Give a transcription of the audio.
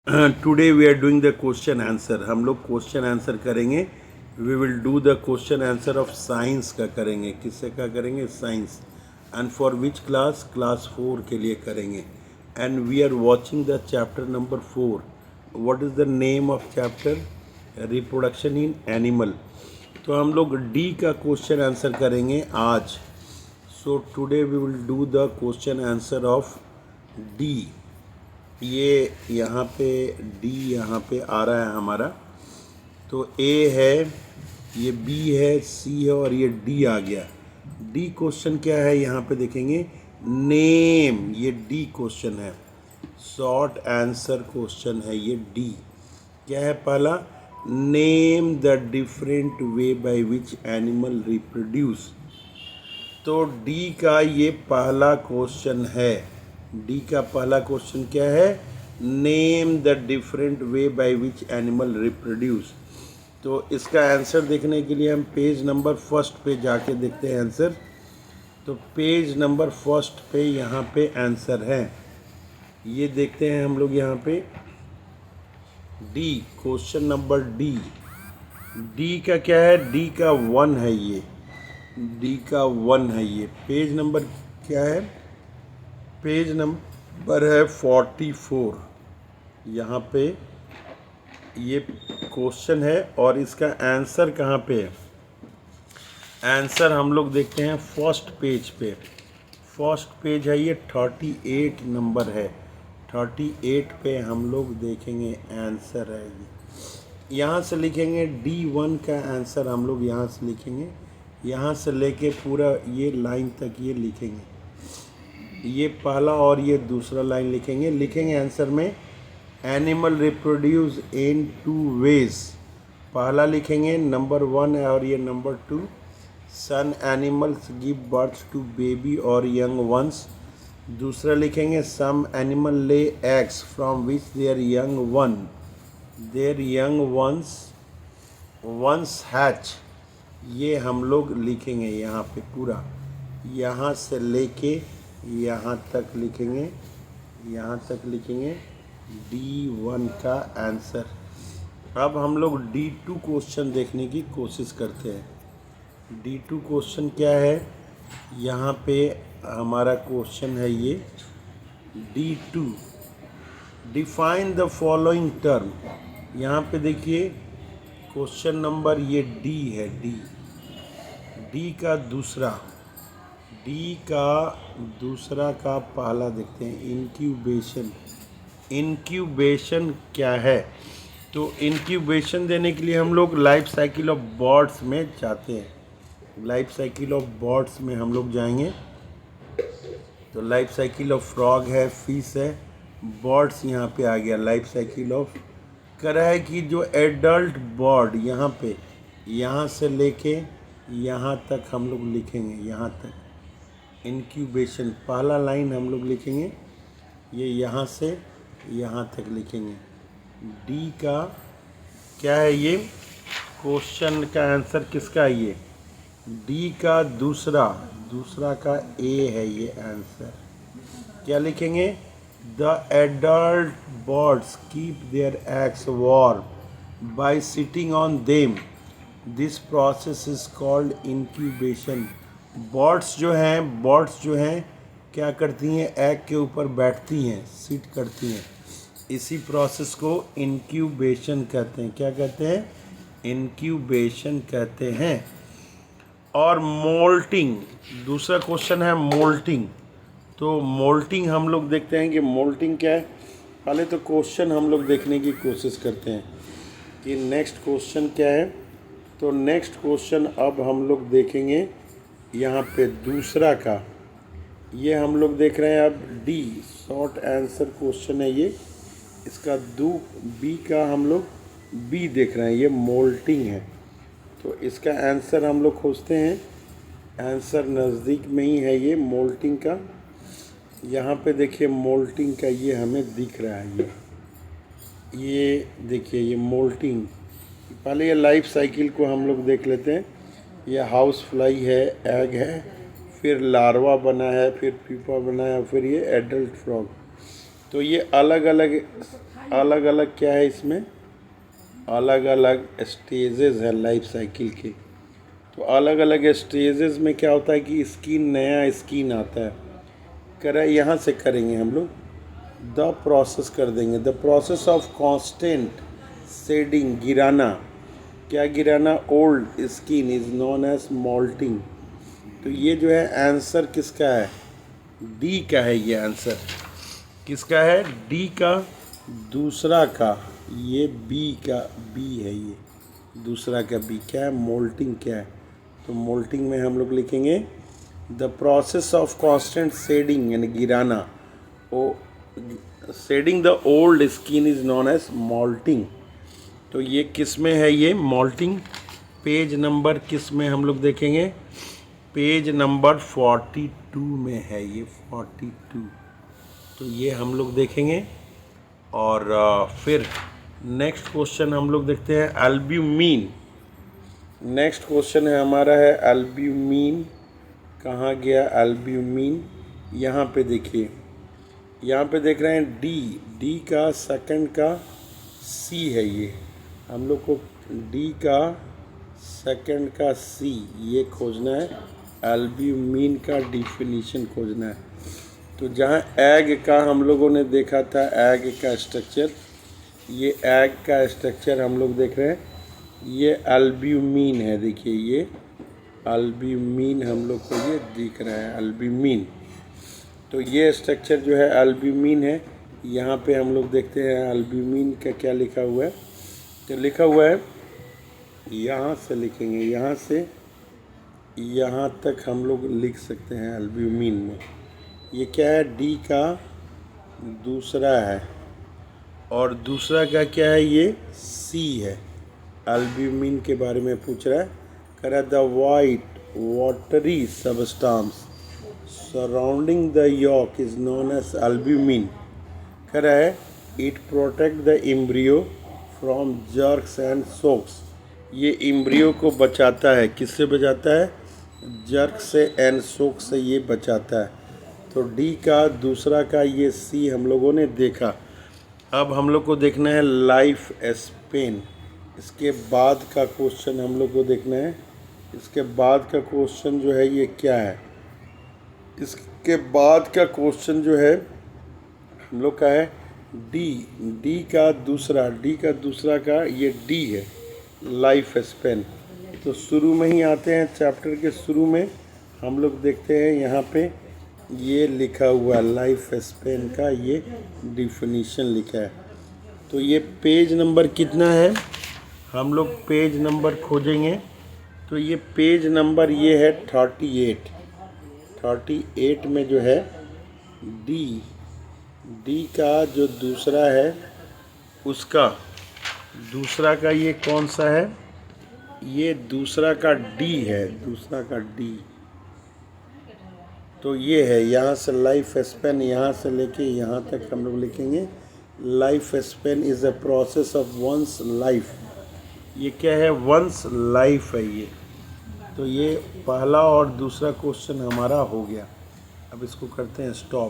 Today we are doing the question answer. हम लोग question answer करेंगे। We will do the question answer of science का करेंगे। किससे का करेंगे? Science. And for which class? Class 4 के लिए करेंगे। And we are watching the chapter number 4। What is the name of chapter? Reproduction in animal. तो हम लोग डी का क्वेश्चन आंसर करेंगे आज। So today we will do the question answer of D. ये यहाँ पे डी यहाँ पे आ रहा है हमारा। तो ए है, ये बी है, सी है और ये डी आ गया। डी क्वेश्चन क्या है यहाँ पे देखेंगे? नेम। ये डी क्वेश्चन है, शॉर्ट आंसर क्वेश्चन है ये डी। क्या है पहला? Name the different way by which animal reproduce. तो डी का ये पहला क्वेश्चन है। डी का पहला क्वेश्चन क्या है? Name the different way by which animal reproduce. तो इसका आंसर देखने के लिए हम पेज नंबर फर्स्ट पे जाके देखते हैं आंसर। तो पेज नंबर फर्स्ट पे यहाँ पे आंसर है, ये देखते हैं हम लोग यहाँ पे। D question number D. D का क्या है? डी का 1 है ये। डी का 1 है ये। पेज नंबर क्या है? पेज नंबर है 44। यहाँ पे ये क्वेश्चन है और इसका आंसर कहाँ पे है? आंसर हम लोग देखते हैं फर्स्ट पेज पे। फर्स्ट पेज है ये, 38 नंबर है। 38 पे हम लोग देखेंगे आंसर है ये। यहाँ से लिखेंगे D1 का आंसर हम लोग यहाँ से लिखेंगे। यहाँ से लेके पूरा ये लाइन तक ये लिखेंगे। ये पहला और ये दूसरा लाइन लिखेंगे आंसर में। Animal reproduce in 2 ways. पहला लिखेंगे नंबर 1 और ये number 2। Some animals give birth to baby और यंग वंस। दूसरा लिखेंगे some animal lay eggs from which their young ones hatch. ये हम लोग लिखेंगे यहाँ पे पूरा, यहाँ से लेके यहाँ तक लिखेंगे, यहाँ तक लिखेंगे D1 का आंसर। अब हम लोग D2 क्वेश्चन देखने की कोशिश करते हैं। D2 क्वेश्चन क्या है? यहाँ पे हमारा क्वेश्चन है ये D2। Define the following term. यहाँ पे देखिए क्वेश्चन नंबर ये D है। डी का दूसरा का पहला देखते हैं, इंक्यूबेशन। इंक्यूबेशन क्या है? तो इंक्यूबेशन देने के लिए हम लोग लाइफ साइकिल ऑफ बर्ड्स में जाते हैं। लाइफ साइकिल ऑफ बर्ड्स में हम लोग जाएंगे। तो लाइफ साइकिल ऑफ फ्रॉग है, फिश है, बर्ड्स यहाँ पे आ गया। लाइफ साइकिल ऑफ कह रहा है कि जो एडल्ट बर्ड यहाँ पे, यहाँ से लेके यहाँ तक हम लोग लिखेंगे, यहाँ तक इंक्यूबेशन। पहला लाइन हम लोग लिखेंगे, ये यहाँ से यहाँ तक लिखेंगे। डी का क्या है? ये क्वेश्चन का आंसर किसका है? ये डी का दूसरा का ए है ये आंसर। क्या लिखेंगे? The adult birds keep their eggs warm bye sitting on them. This process is called incubation. Birds जो हैं क्या करती हैं? एग के ऊपर बैठती हैं, सिट करती हैं। इसी प्रोसेस को इंक्यूबेशन कहते हैं। क्या कहते हैं? इंक्यूबेशन कहते हैं। और मोल्टिंग, दूसरा क्वेश्चन है मोल्टिंग। तो मोल्टिंग हम लोग देखते हैं कि मोल्टिंग क्या है। पहले तो क्वेश्चन हम लोग देखने की कोशिश करते हैं कि नेक्स्ट क्वेश्चन क्या है। तो नेक्स्ट क्वेश्चन अब हम लोग देखेंगे यहाँ पे दूसरा का। ये हम लोग देख रहे हैं अब डी, शॉर्ट आंसर क्वेश्चन है ये। इसका बी का हम लोग बी देख रहे हैं, ये मोल्टिंग है। तो इसका आंसर हम लोग खोजते हैं। आंसर नज़दीक में ही है ये मोल्टिंग का। यहाँ पे देखिए मोल्टिंग का ये हमें दिख रहा है। ये देखिए ये मोल्टिंग। पहले ये लाइफ साइकिल को हम लोग देख लेते हैं। ये हाउस फ्लाई है, एग है, फिर लार्वा बना है, फिर प्यूपा बना है, फिर ये एडल्ट फ्रॉग। तो ये अलग अलग अलग अलग क्या है इसमें, अलग अलग स्टेजेस है लाइफ साइकिल के। तो अलग अलग स्टेजेस में क्या होता है कि स्किन, नया स्किन आता है। करें यहाँ से करेंगे हम लोग, द प्रोसेस कर देंगे, the process of constant shedding, गिराना। क्या गिराना? Old skin is known as moulting. तो ये जो है आंसर किसका है? डी का है। ये आंसर किसका है? डी का, दूसरा का। ये बी का, बी है ये दूसरा का बी। क्या है? मोल्टिंग। क्या है? तो मोल्टिंग में हम लोग लिखेंगे the process of constant shedding, यानी गिराना। Oh shedding the old skin is known as moulting. तो ये किस में है? ये मोल्टिंग पेज नंबर किस में हम लोग देखेंगे? पेज नंबर 42 में है ये, 42। तो ये हम लोग देखेंगे। और फिर नेक्स्ट क्वेश्चन हम लोग देखते हैं एल्ब्यूमिन। नेक्स्ट क्वेश्चन है हमारा है एल्ब्यूमिन। कहाँ गया एल्ब्यूमिन? यहाँ पे देखिए, यहाँ पे देख रहे हैं डी, डी का सेकंड का सी है ये। हम लोग को डी का सेकंड का सी ये खोजना है, एल्ब्यूमिन का डिफिनीशन खोजना है। तो जहाँ एग का हम लोगों ने देखा था, एग का स्ट्रक्चर, ये एग का स्ट्रक्चर हम लोग देख रहे हैं, ये एल्ब्यूमिन है। देखिए ये एल्ब्यूमिन हम लोग को ये दिख रहा है, एल्ब्यूमिन। तो ये स्ट्रक्चर जो है एल्ब्यूमिन है। यहाँ पे हम लोग देखते हैं एल्ब्यूमिन का क्या लिखा हुआ है। तो लिखा हुआ है, यहाँ से लिखेंगे, यहाँ से यहाँ तक हम लोग लिख सकते हैं एल्ब्यूमिन में। ये क्या है? डी का दूसरा है, और दूसरा का क्या है? ये सी है। एल्ब्यूमिन के बारे में पूछ रहा है। कह the white watery substance surrounding the yolk is known as albumin. कह रहा है it protect the embryo from jerks and shocks. ये एम्ब्रियो को बचाता है। किससे बचाता है? जर्क से एंड सोक से ये बचाता है। तो डी का दूसरा का ये सी हम लोगों ने देखा। अब हम लोग को देखना है लाइफ स्पेन। इसके बाद का क्वेश्चन हम लोग को देखना है। इसके बाद का क्वेश्चन जो है ये क्या है? इसके बाद का क्वेश्चन जो है हम लोग का है डी, डी का दूसरा, डी का दूसरा का ये डी है, लाइफ स्पेन। तो शुरू में ही आते हैं, चैप्टर के शुरू में हम लोग देखते हैं यहाँ पे ये लिखा हुआ लाइफ स्पेन का ये डिफिनीशन लिखा है। तो ये पेज नंबर कितना है? हम लोग पेज नंबर खोजेंगे। तो ये पेज नंबर ये है 38। 38 में जो है डी, डी का जो दूसरा है उसका दूसरा का ये कौन सा है? ये दूसरा का डी है, दूसरा का डी। तो ये है, यहाँ से लाइफ स्पेन, यहाँ से लेके यहाँ तक हम लोग लिखेंगे life span is a process of one's life. ये क्या है? वंस लाइफ है ये। तो ये पहला और दूसरा क्वेश्चन हमारा हो गया। अब इसको करते हैं स्टॉप।